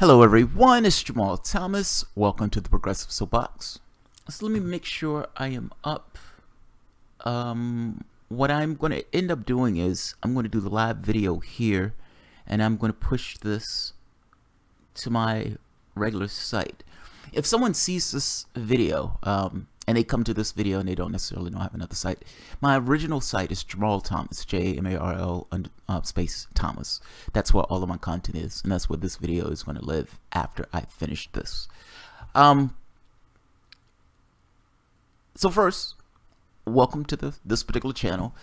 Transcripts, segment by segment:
Hello everyone, it's Jamal Thomas. Welcome to the Progressive Soapbox. So let me make sure I am up. What I'm going to end up doing is I'm going to do the live video here, and I'm going to push this to my regular site. If someone sees this video, and they come to this video and they don't necessarily know I have another site, my original site is Jamal Thomas, Jamarl space Thomas. That's where all of my content is, and that's where this video is going to live after I finish this. So first, welcome to this particular channel.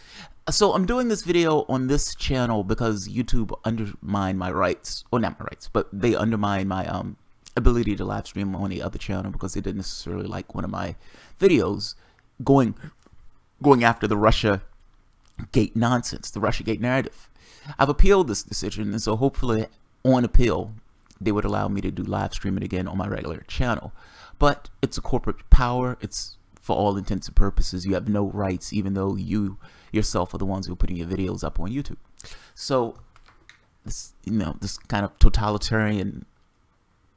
So I'm doing this video on this channel because YouTube undermined my rights, or not my rights, but they undermined my ability to live stream on the other channel because they didn't necessarily like one of my videos going after the Russia Gate nonsense, the Russia Gate narrative. I've appealed this decision, and so hopefully on appeal they would allow me to do live streaming again on my regular channel. But it's a corporate power. It's, for all intents and purposes, you have no rights, even though you yourself are the ones who are putting your videos up on YouTube. So this, this kind of totalitarian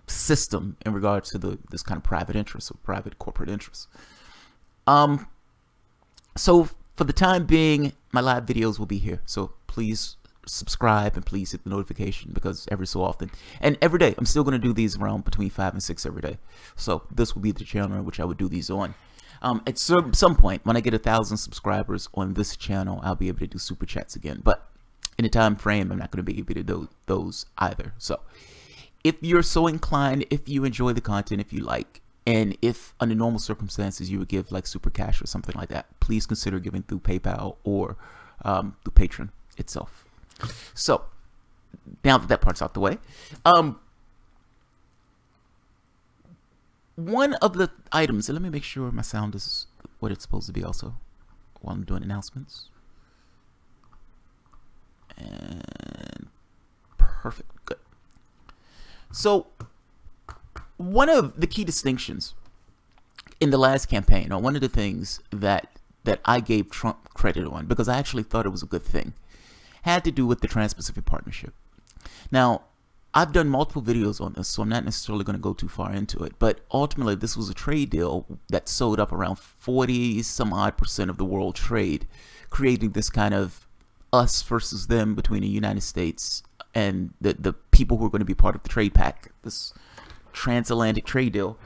system in regards to this kind of private interest or private corporate interest. So for the time being, my live videos will be here. So please subscribe and please hit the notification, because every so often and every day I'm still going to do these around between 5 and 6 every day. So this will be the channel in which I would do these on. At some point when I get 1,000 subscribers on this channel, I'll be able to do super chats again, but in a time frame I'm not going to be able to do those either. So if you're so inclined, if you enjoy the content, if you like, and if under normal circumstances you would give like super cash or something like that, please consider giving through PayPal or through Patreon itself. So now that part's out the way, one of the items, and let me make sure my sound is what it's supposed to be also while I'm doing announcements. And perfect, good. So one of the key distinctions in the last campaign, or one of the things that I gave Trump credit on, because I actually thought it was a good thing, had to do with the Trans-Pacific Partnership. Now, I've done multiple videos on this, so I'm not necessarily going to go too far into it, but ultimately this was a trade deal that sewed up around 40-some-odd% of the world trade, creating this kind of us versus them between the United States and the people who are going to be part of the trade pact, this transatlantic trade deal,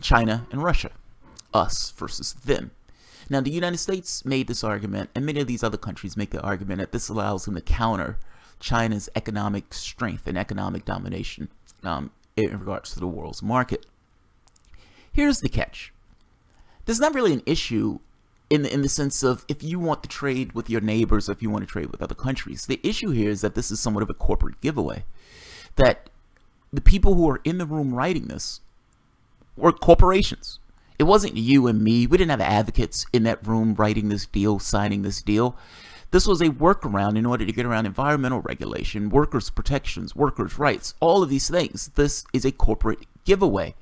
China and Russia, us versus them. Now, the United States made this argument, and many of these other countries make the argument that this allows them to counter China's economic strength and economic domination in regards to the world's market. Here's the catch. There's not really an issue in the sense of if you want to trade with your neighbors, or if you want to trade with other countries. The issue here is that this is somewhat of a corporate giveaway. That the people who are in the room writing this were corporations. It wasn't you and me. We didn't have advocates in that room writing this deal, signing this deal. This was a workaround in order to get around environmental regulation, workers' protections, workers' rights, all of these things. This is a corporate giveaway.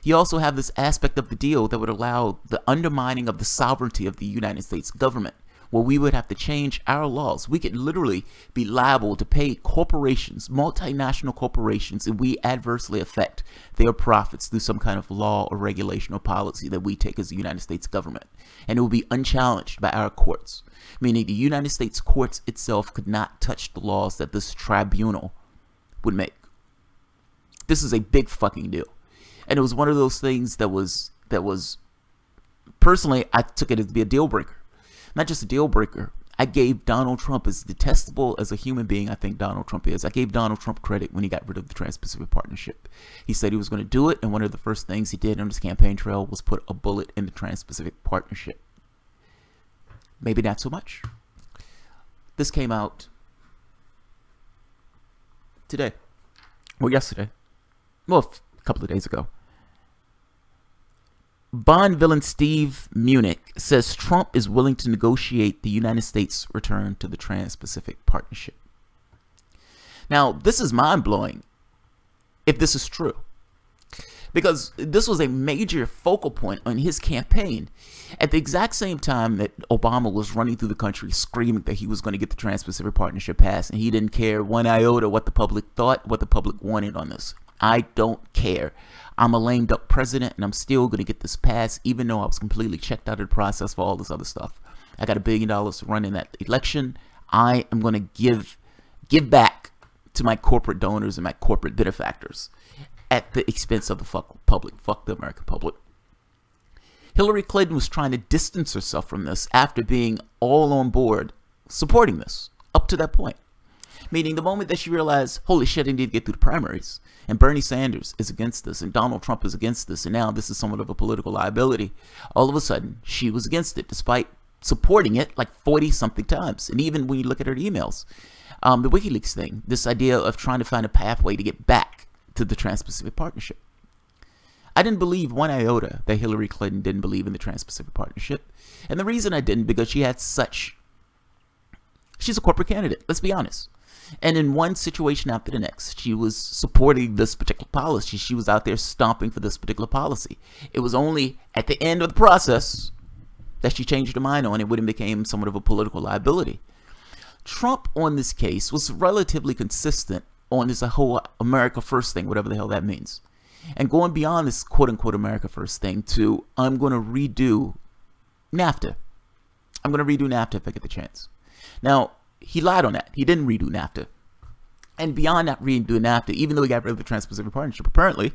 You also have this aspect of the deal that would allow the undermining of the sovereignty of the United States government, where we would have to change our laws. We could literally be liable to pay corporations, multinational corporations, and we adversely affect their profits through some kind of law or regulation or policy that we take as the United States government. And it will be unchallenged by our courts, meaning the United States courts itself could not touch the laws that this tribunal would make. This is a big fucking deal. And it was one of those things that was personally, I took it as to be a deal breaker. Not just a deal breaker. I gave Donald Trump, as detestable as a human being I think Donald Trump is, I gave Donald Trump credit when he got rid of the Trans-Pacific Partnership. He said he was going to do it, and one of the first things he did on his campaign trail was put a bullet in the Trans-Pacific Partnership. Maybe not so much. This came out today, or yesterday, well, a couple of days ago. Bond villain Steve Mnuchin says Trump is willing to negotiate the United States' return to the Trans-Pacific Partnership. Now, this is mind-blowing if this is true. because this was a major focal point on his campaign. At the exact same time that Obama was running through the country screaming that he was going to get the Trans-Pacific Partnership passed, and he didn't care one iota what the public thought, what the public wanted on this. I don't care. I'm a lame duck president, and I'm still going to get this passed, even though I was completely checked out of the process for all this other stuff. I got $1 billion to run in that election. I am going to give back to my corporate donors and my corporate benefactors at the expense of the public. Fuck the American public. Hillary Clinton was trying to distance herself from this after being all on board supporting this up to that point. Meaning the moment that she realized, holy shit, I need to get through the primaries, and Bernie Sanders is against this, and Donald Trump is against this, and now this is somewhat of a political liability, all of a sudden she was against it, despite supporting it like 40-something times. And even when you look at her emails, the WikiLeaks thing, this idea of trying to find a pathway to get back to the Trans-Pacific Partnership. I didn't believe one iota that Hillary Clinton didn't believe in the Trans-Pacific Partnership. And the reason I didn't, because she had she's a corporate candidate, let's be honest. And in one situation after the next, she was supporting this particular policy. She was out there stomping for this particular policy. It was only at the end of the process that she changed her mind on it when it became somewhat of a political liability. Trump on this case was relatively consistent on this whole America First thing, whatever the hell that means. And going beyond this quote-unquote America First thing to, I'm going to redo NAFTA. I'm going to redo NAFTA if I get the chance. Now, he lied on that. He didn't redo NAFTA. And beyond that redo NAFTA, even though he got rid of the Trans-Pacific Partnership, apparently,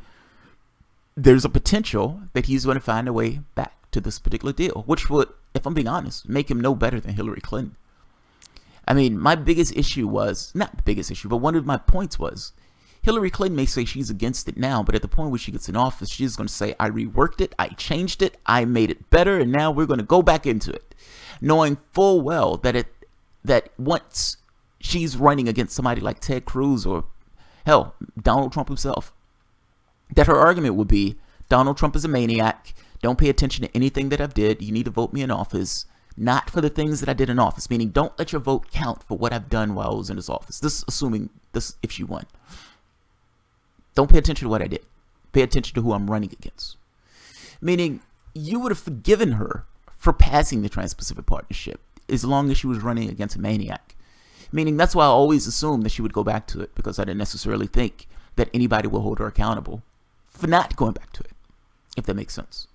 there's a potential that he's going to find a way back to this particular deal, which would, if I'm being honest, make him no better than Hillary Clinton. I mean, my biggest issue was, not the biggest issue, but one of my points was, Hillary Clinton may say she's against it now, but at the point where she gets in office, she's going to say, I reworked it, I changed it, I made it better, and now we're going to go back into it. Knowing full well that once she's running against somebody like Ted Cruz or, hell, Donald Trump himself, that her argument would be, Donald Trump is a maniac, don't pay attention to anything that I've did, you need to vote me in office, not for the things that I did in office, meaning don't let your vote count for what I've done while I was in this office. This is assuming this if she won. Don't pay attention to what I did. Pay attention to who I'm running against. Meaning, you would have forgiven her for passing the Trans-Pacific Partnership as long as she was running against a maniac. Meaning, that's why I always assumed that she would go back to it, because I didn't necessarily think that anybody will hold her accountable for not going back to it, if that makes sense.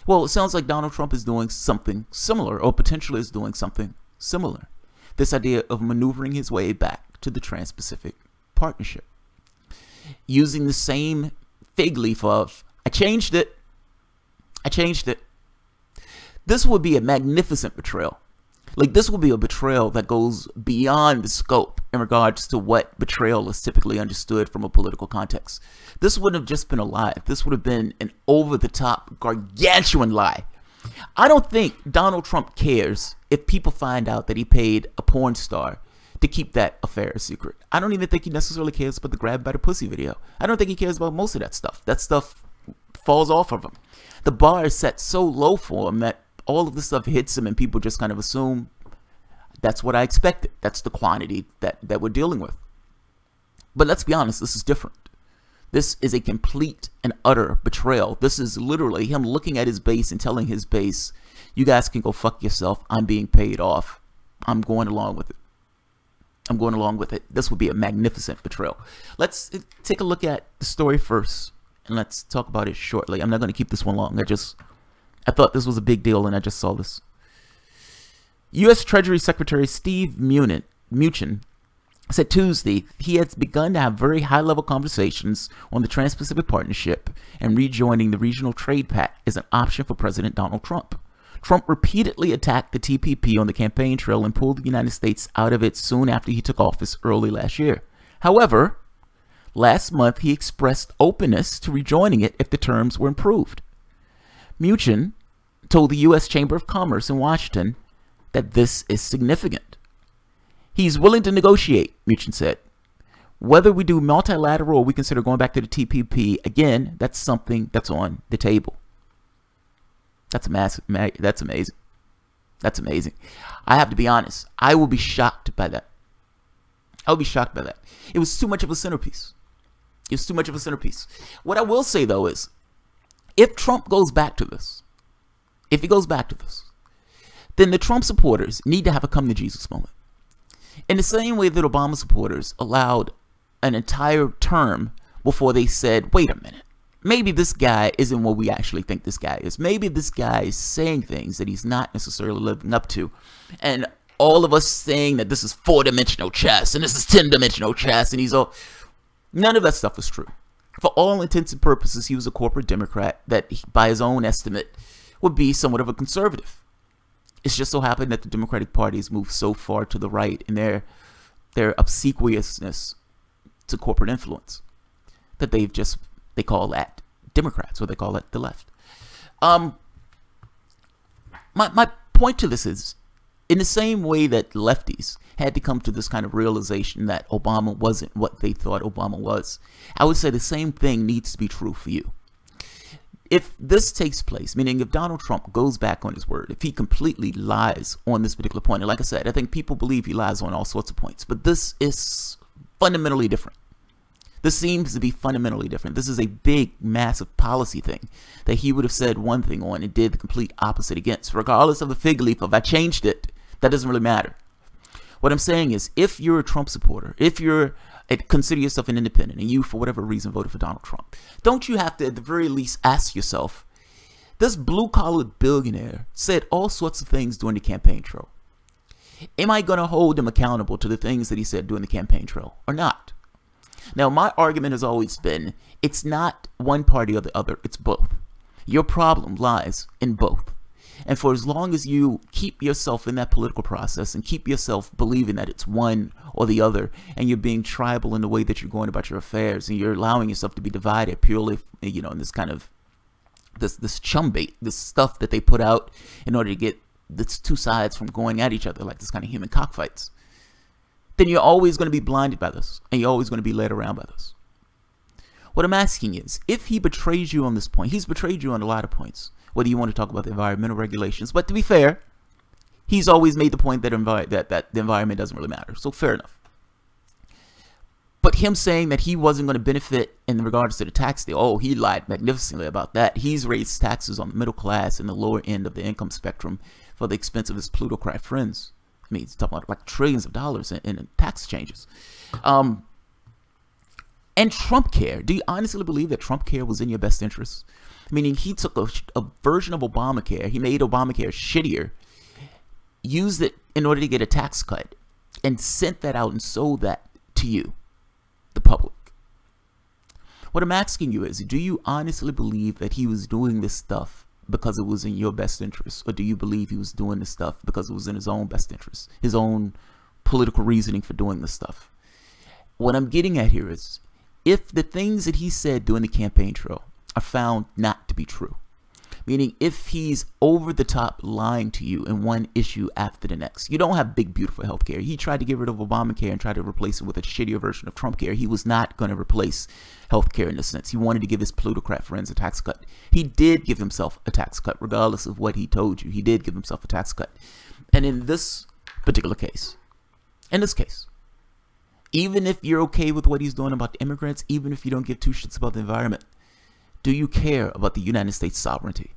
Well, it sounds like Donald Trump is doing something similar, or potentially is doing something similar. This idea of maneuvering his way back to the Trans-Pacific Partnership. Using the same fig leaf of, I changed it. This would be a magnificent betrayal. Like, this would be a betrayal that goes beyond the scope in regards to what betrayal is typically understood from a political context. This wouldn't have just been a lie. This would have been an over-the-top, gargantuan lie. I don't think Donald Trump cares if people find out that he paid a porn star to keep that affair a secret. I don't even think he necessarily cares about the grab by the pussy video. I don't think he cares about most of that stuff. That stuff falls off of him. The bar is set so low for him that all of this stuff hits him and people just kind of assume that's what I expected. That's the quantity that we're dealing with. But let's be honest, this is different. This is a complete and utter betrayal. This is literally him looking at his base and telling his base, you guys can go fuck yourself. I'm being paid off. I'm going along with it. I'm going along with it. This would be a magnificent betrayal. Let's take a look at the story first, and let's talk about it shortly. I'm not going to keep this one long. I thought this was a big deal, and I just saw this. U.S. Treasury Secretary Steve Mnuchin said Tuesday he has begun to have very high-level conversations on the Trans-Pacific Partnership, and rejoining the Regional Trade Pact is an option for President Donald Trump. Trump repeatedly attacked the TPP on the campaign trail and pulled the United States out of it soon after he took office early last year. However, last month he expressed openness to rejoining it if the terms were improved. Mnuchin told the U.S. Chamber of Commerce in Washington that this is significant. He's willing to negotiate, Mnuchin said. Whether we do multilateral or we consider going back to the TPP, again, that's something that's on the table. That's massive. That's amazing. That's amazing. I have to be honest. I will be shocked by that. I will be shocked by that. It was too much of a centerpiece. It's too much of a centerpiece. What I will say, though, is if Trump goes back to this, if he goes back to this, then the Trump supporters need to have a come to Jesus moment. In the same way that Obama supporters allowed an entire term before they said, wait a minute, maybe this guy isn't what we actually think this guy is. Maybe this guy is saying things that he's not necessarily living up to. And all of us saying that this is 4-dimensional chess and this is 10-dimensional chess, and he's all... None of that stuff was true. For all intents and purposes, he was a corporate Democrat that, by his own estimate, would be somewhat of a conservative. It's just so happened that the Democratic Party has moved so far to the right in their obsequiousness to corporate influence that they call that Democrats, or they call it the left. My point to this is, in the same way that lefties had to come to this kind of realization that Obama wasn't what they thought Obama was, I would say the same thing needs to be true for you. If this takes place, meaning if Donald Trump goes back on his word, if he completely lies on this particular point, and like I said, I think people believe he lies on all sorts of points, but this is fundamentally different. This seems to be fundamentally different. This is a big, massive policy thing that he would have said one thing on and did the complete opposite against. Regardless of the fig leaf of I changed it, that doesn't really matter. What I'm saying is, if you're a Trump supporter, if you're consider yourself an independent and you, for whatever reason, voted for Donald Trump, don't you have to, at the very least, ask yourself, this blue-collar billionaire said all sorts of things during the campaign trail. Am I going to hold him accountable to the things that he said during the campaign trail or not? Now, my argument has always been, it's not one party or the other, it's both. Your problem lies in both. And for as long as you keep yourself in that political process and keep yourself believing that it's one or the other, and you're being tribal in the way that you're going about your affairs, and you're allowing yourself to be divided purely, you know, in this kind of, this chum bait, this stuff that they put out in order to get these two sides from going at each other, like this kind of human cockfights, then you're always going to be blinded by this, and you're always going to be led around by this. What I'm asking is, if he betrays you on this point, he's betrayed you on a lot of points, whether you want to talk about the environmental regulations, but to be fair, he's always made the point that, that the environment doesn't really matter, so fair enough. But him saying that he wasn't going to benefit in regards to the tax deal, oh, he lied magnificently about that. He's raised taxes on the middle class and the lower end of the income spectrum for the expense of his plutocrat friends. I mean, he's talking about like trillions of dollars in tax changes. And Trump Care, do you honestly believe that Trump Care was in your best interest? Meaning he took a version of Obamacare, he made Obamacare shittier, used it in order to get a tax cut, and sent that out and sold that to you, the public. What I'm asking you is, do you honestly believe that he was doing this stuff because it was in your best interest? Or do you believe he was doing this stuff because it was in his own best interest, his own political reasoning for doing this stuff? What I'm getting at here is, if the things that he said during the campaign trail are found not to be true, meaning if he's over the top lying to you in one issue after the next, you don't have big, beautiful health care. He tried to get rid of Obamacare and tried to replace it with a shittier version of Trump Care. He was not going to replace health care in a sense. He wanted to give his plutocrat friends a tax cut. He did give himself a tax cut, regardless of what he told you. He did give himself a tax cut. And in this particular case, even if you're okay with what he's doing about the immigrants, even if you don't give two shits about the environment, do you care about the United States sovereignty?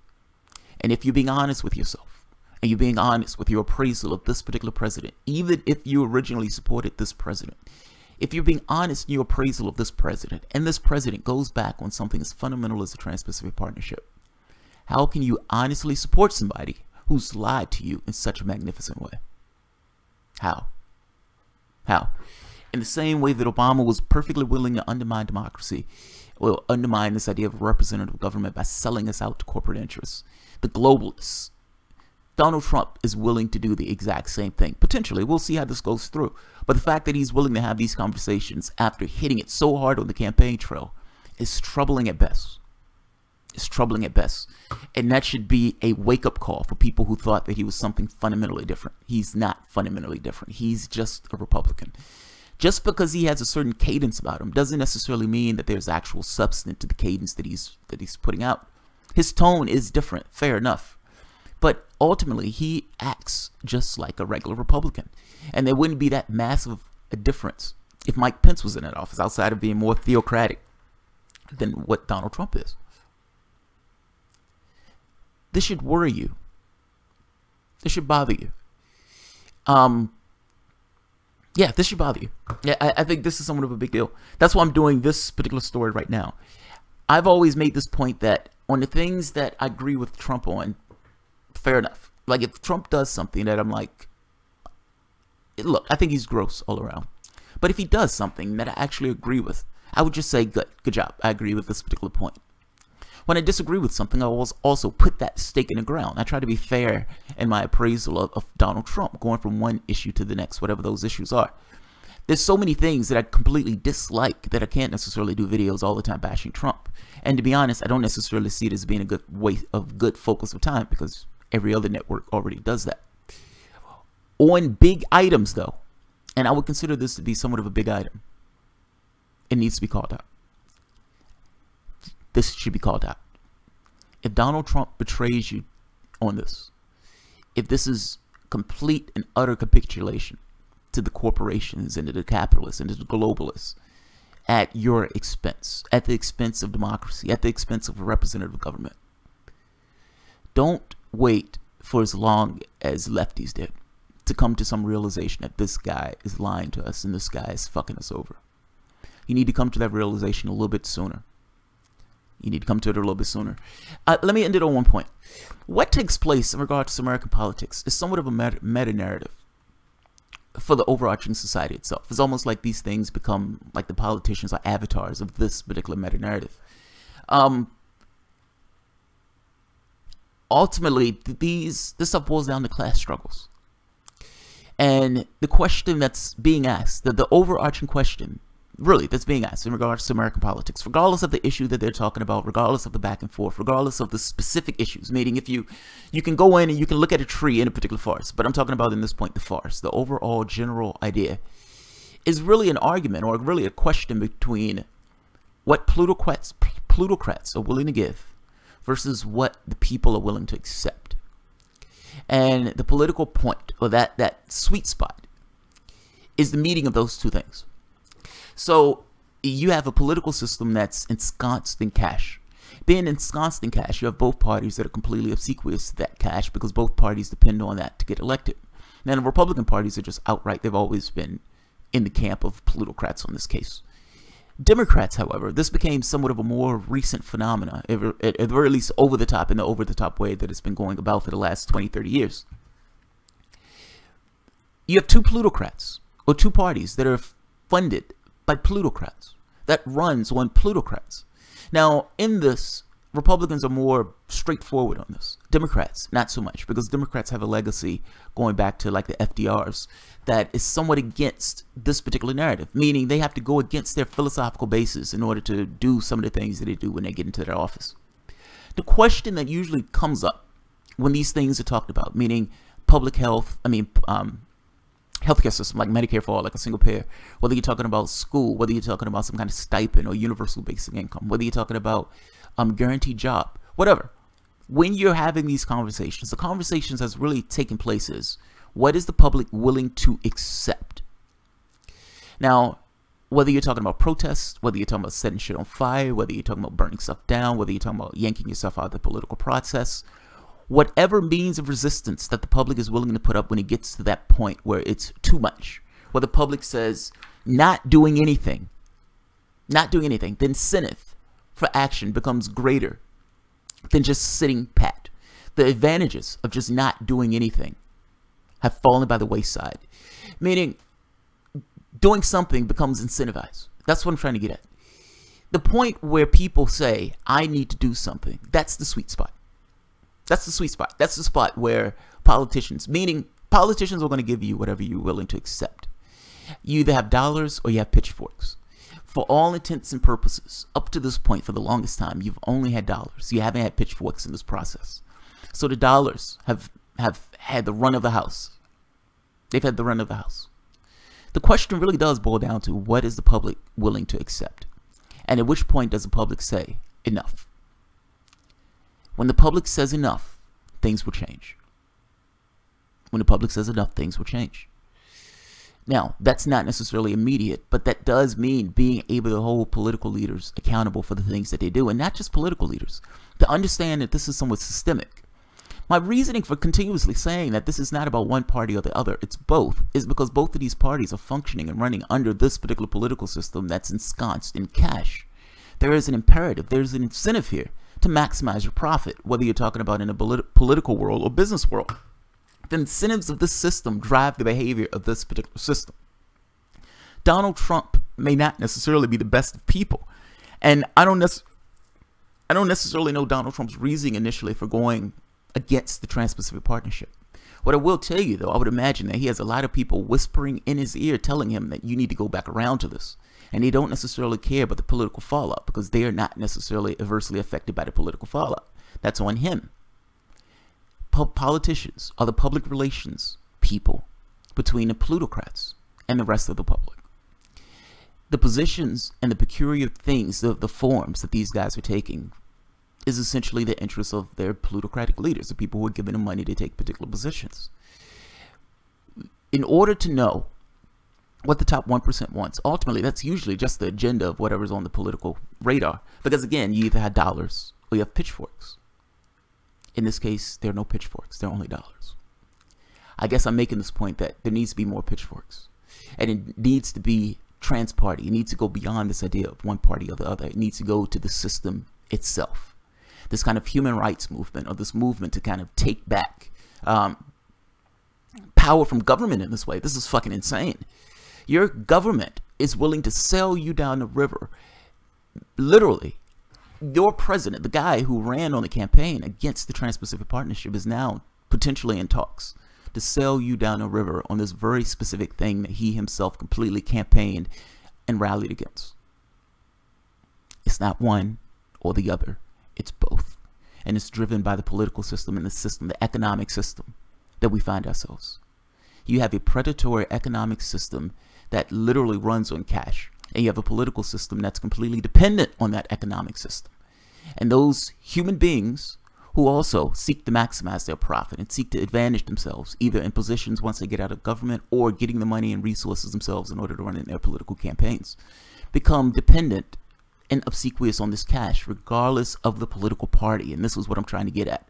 And if you're being honest with yourself, and you're being honest with your appraisal of this particular president, even if you originally supported this president, if you're being honest in your appraisal of this president, and this president goes back on something as fundamental as the Trans-Pacific Partnership, how can you honestly support somebody who's lied to you in such a magnificent way? How? How? In the same way that Obama was perfectly willing to undermine democracy, or undermine this idea of representative government by selling us out to corporate interests, the globalists, Donald Trump is willing to do the exact same thing. Potentially, we'll see how this goes through. But the fact that he's willing to have these conversations after hitting it so hard on the campaign trail is troubling at best. It's troubling at best. And that should be a wake-up call for people who thought that he was something fundamentally different. He's not fundamentally different. He's just a Republican. Just because he has a certain cadence about him doesn't necessarily mean that there's actual substance to the cadence that he's putting out. His tone is different, fair enough. But ultimately, he acts just like a regular Republican. And there wouldn't be that massive a difference if Mike Pence was in that office, outside of being more theocratic than what Donald Trump is. This should worry you. This should bother you. Yeah, this should bother you. Yeah, I think this is somewhat of a big deal. That's why I'm doing this particular story right now. I've always made this point that on the things that I agree with Trump on, fair enough. Like if Trump does something that I'm like, look, I think he's gross all around. But if he does something that I actually agree with, I would just say, good job. I agree with this particular point. When I disagree with something, I will also put that stake in the ground. I try to be fair in my appraisal of Donald Trump, going from one issue to the next, whatever those issues are. There's so many things that I completely dislike that I can't necessarily do videos all the time bashing Trump. And to be honest, I don't necessarily see it as being a good waste of good focus of time because every other network already does that. On big items, though, and I would consider this to be somewhat of a big item, it needs to be called out. This should be called out. If Donald Trump betrays you on this, if this is complete and utter capitulation to the corporations and to the capitalists and to the globalists at your expense, at the expense of democracy, at the expense of a representative government, don't wait for as long as lefties did to come to some realization that this guy is lying to us and this guy is fucking us over. You need to come to that realization a little bit sooner. You need to come to it a little bit sooner. Let me end it on one point. What takes place in regards to American politics is somewhat of a meta-narrative for the overarching society itself. It's almost like these things become like the politicians are avatars of this particular meta-narrative. Ultimately, this stuff boils down to class struggles. And the question that's being asked, the overarching question really that's being asked in regards to American politics, regardless of the issue that they're talking about, regardless of the back and forth, regardless of the specific issues, meaning if you can go in and you can look at a tree in a particular forest, but I'm talking about in this point the forest, the overall general idea is really an argument or really a question between what plutocrats are willing to give versus what the people are willing to accept. And the political point, or that sweet spot, is the meeting of those two things. So you have a political system that's ensconced in cash. Being ensconced in cash, you have both parties that are completely obsequious to that cash because both parties depend on that to get elected. Now, the Republican parties are just outright, they've always been in the camp of plutocrats on this case. Democrats, however, this became somewhat of a more recent phenomenon, at the very least over the top, in the over-the-top way that it's been going about for the last 20, 30 years. You have two plutocrats, or two parties that are funded by plutocrats, that runs on plutocrats. Now, in this, Republicans are more straightforward on this. Democrats, not so much, because Democrats have a legacy going back to like the FDRs that is somewhat against this particular narrative, meaning they have to go against their philosophical basis in order to do some of the things that they do when they get into their office. The question that usually comes up when these things are talked about, meaning public health, healthcare system like Medicare for all, like a single payer, whether you're talking about school, whether you're talking about some kind of stipend or universal basic income, whether you're talking about guaranteed job, whatever. When you're having these conversations, the conversations that's really taking place is, what is the public willing to accept? Now, whether you're talking about protests, whether you're talking about setting shit on fire, whether you're talking about burning stuff down, whether you're talking about yanking yourself out of the political process, whatever means of resistance that the public is willing to put up when it gets to that point where it's too much, where the public says not doing anything, the incentive for action becomes greater than just sitting pat. The advantages of just not doing anything have fallen by the wayside, meaning doing something becomes incentivized. That's what I'm trying to get at. The point where people say, I need to do something, that's the sweet spot. That's the sweet spot. That's the spot where politicians, meaning politicians are going to give you whatever you're willing to accept. You either have dollars or you have pitchforks. For all intents and purposes, up to this point, for the longest time, you've only had dollars. You haven't had pitchforks in this process. So the dollars have had the run of the house. They've had the run of the house. The question really does boil down to, what is the public willing to accept? And at which point does the public say, enough? When the public says enough, things will change. When the public says enough, things will change. Now, that's not necessarily immediate, but that does mean being able to hold political leaders accountable for the things that they do, and not just political leaders, to understand that this is somewhat systemic. My reasoning for continuously saying that this is not about one party or the other, it's both, is because both of these parties are functioning and running under this particular political system that's ensconced in cash. There is an imperative, there's an incentive here to maximize your profit, whether you're talking about in a political world or business world. The incentives of this system drive the behavior of this particular system. Donald Trump may not necessarily be the best of people, and I don't necessarily know Donald Trump's reasoning initially for going against the Trans-Pacific Partnership. What I will tell you, though, I would imagine that he has a lot of people whispering in his ear telling him that you need to go back around to this, and they don't necessarily care about the political fallout because they are not necessarily adversely affected by the political fallout. That's on him. Politicians are the public relations people between the plutocrats and the rest of the public. The positions and the peculiar things, the forms that these guys are taking is essentially the interests of their plutocratic leaders, the people who are giving them money to take particular positions. In order to know what the top 1% wants, ultimately that's usually just the agenda of whatever's on the political radar. Because again, you either have dollars or you have pitchforks. In this case, there are no pitchforks, there are only dollars. I guess I'm making this point that there needs to be more pitchforks. And it needs to be trans-party. It needs to go beyond this idea of one party or the other. It needs to go to the system itself. This kind of human rights movement, or this movement to kind of take back power from government in this way. This is fucking insane. Your government is willing to sell you down the river, literally. Your president, the guy who ran on the campaign against the Trans-Pacific Partnership, is now potentially in talks to sell you down a river on this very specific thing that he himself completely campaigned and rallied against. It's not one or the other. It's both. And it's driven by the political system and the system, the economic system that we find ourselves. You have a predatory economic system that literally runs on cash. And you have a political system that's completely dependent on that economic system. And those human beings who also seek to maximize their profit and seek to advantage themselves, either in positions once they get out of government or getting the money and resources themselves in order to run in their political campaigns, become dependent and obsequious on this cash, regardless of the political party. And this was what I'm trying to get at.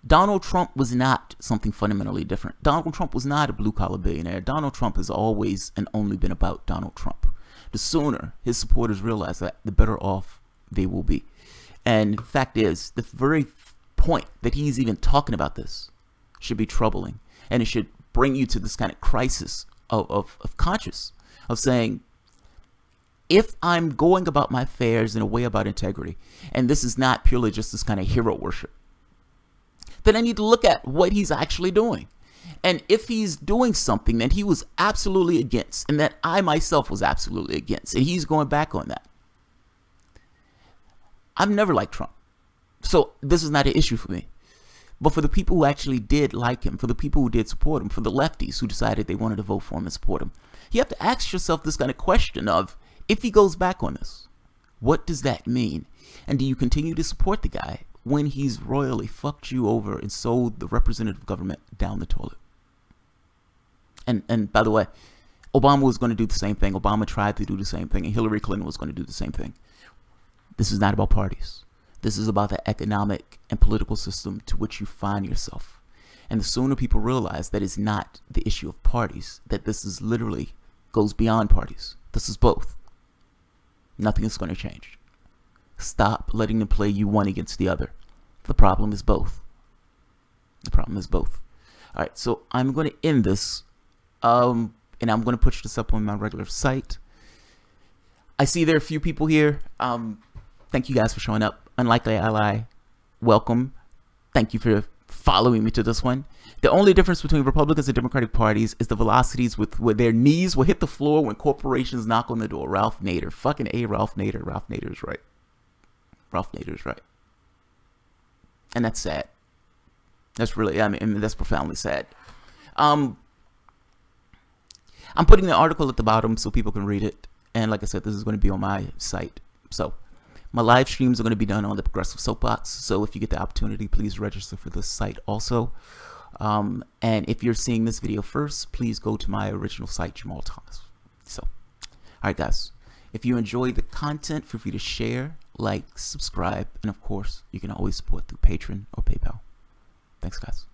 Donald Trump was not something fundamentally different. Donald Trump was not a blue-collar billionaire. Donald Trump has always and only been about Donald Trump. The sooner his supporters realize that, the better off they will be. And the fact is, the very point that he's even talking about this should be troubling. And it should bring you to this kind of crisis of conscience, of saying, if I'm going about my affairs in a way about integrity, and this is not purely just this kind of hero worship, then I need to look at what he's actually doing. And if he's doing something that he was absolutely against, and that I myself was absolutely against, and he's going back on that, I've never liked Trump. So this is not an issue for me. But for the people who actually did like him, for the people who did support him, for the lefties who decided they wanted to vote for him and support him, you have to ask yourself this kind of question of, if he goes back on this, what does that mean? And do you continue to support the guy when he's royally fucked you over and sold the representative government down the toilet? And by the way, Obama was going to do the same thing. Obama tried to do the same thing, and Hillary Clinton was going to do the same thing. This is not about parties. This is about the economic and political system to which you find yourself. And the sooner people realize that it's not the issue of parties, that this is literally goes beyond parties. This is both. Nothing is going to change. Stop letting them play you one against the other. The problem is both. The problem is both. All right, so I'm going to end this, and I'm going to push this up on my regular site. I see there are a few people here. Thank you guys for showing up. Unlikely Ally, welcome. Thank you for following me to this one. The only difference between Republicans and Democratic parties is the velocities with where their knees will hit the floor when corporations knock on the door. Ralph Nader. Fucking A, Ralph Nader. Ralph Nader's right. Ralph Nader's right. And that's sad. That's really, I mean, that's profoundly sad. I'm putting the article at the bottom so people can read it. And like I said, this is going to be on my site. So my live streams are going to be done on the Progressive Soapbox. So if you get the opportunity, please register for this site also. And if you're seeing this video first, please go to my original site, Jamal Thomas. So, all right, guys. If you enjoy the content, feel free to share, like, subscribe, and of course, you can always support through Patreon or PayPal. Thanks, guys.